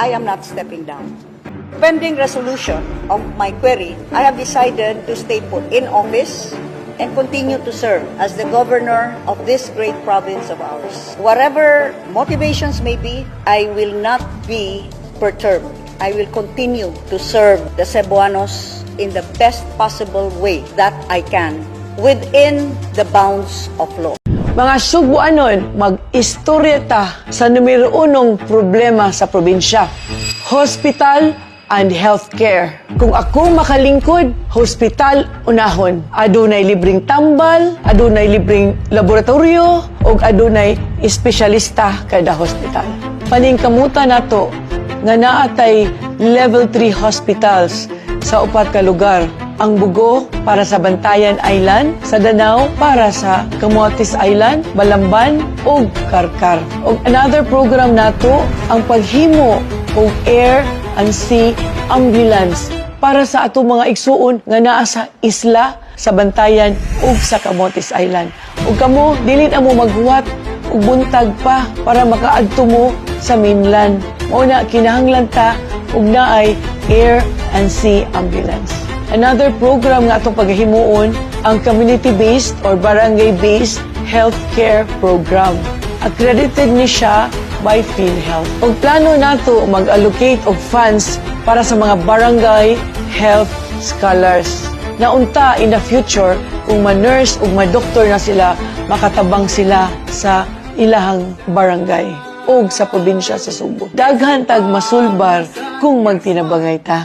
I am not stepping down. Pending resolution of my query, I have decided to stay put in office and continue to serve as the governor of this great province of ours. Whatever motivations may be, I will not be perturbed. I will continue to serve the Cebuanos in the best possible way that I can within the bounds of law. Mga Cebuanon, mag-istorya ta sa numero unong problema sa probinsya. Hospital and healthcare. Kung ako makalingkod, hospital unahon. Adunay libreng tambal, adunay libreng laboratorio, o adunay espesyalista kada hospital. Paningkamuta nato nga naatay level 3 hospitals sa upat ka lugar. Ang Bugo para sa Bantayan Island, sa Danao para sa Camotes Island, Balamban ug Karkar. Og another program nato ang paghimo og air and sea ambulance para sa ato mga igsuon nga naa sa isla, sa Bantayan ug sa Camotes Island. Ug kamo dili na mo maghuwat ug buntag pa para makaadto mo sa mainland. Mao na kinahanglan ta ug naay air and sea ambulance. Another program nga atong paghimuon ang community-based or barangay-based healthcare program. Accredited ni siya by PhilHealth. Og plano nato mag-allocate og funds para sa mga barangay health scholars. Naunta in the future kung ma-nurse ug ma-doktor na sila, makatabang sila sa ilahang barangay o sa probinsya sa Subo. Daghan tag masulbar kung magtinabangay ta.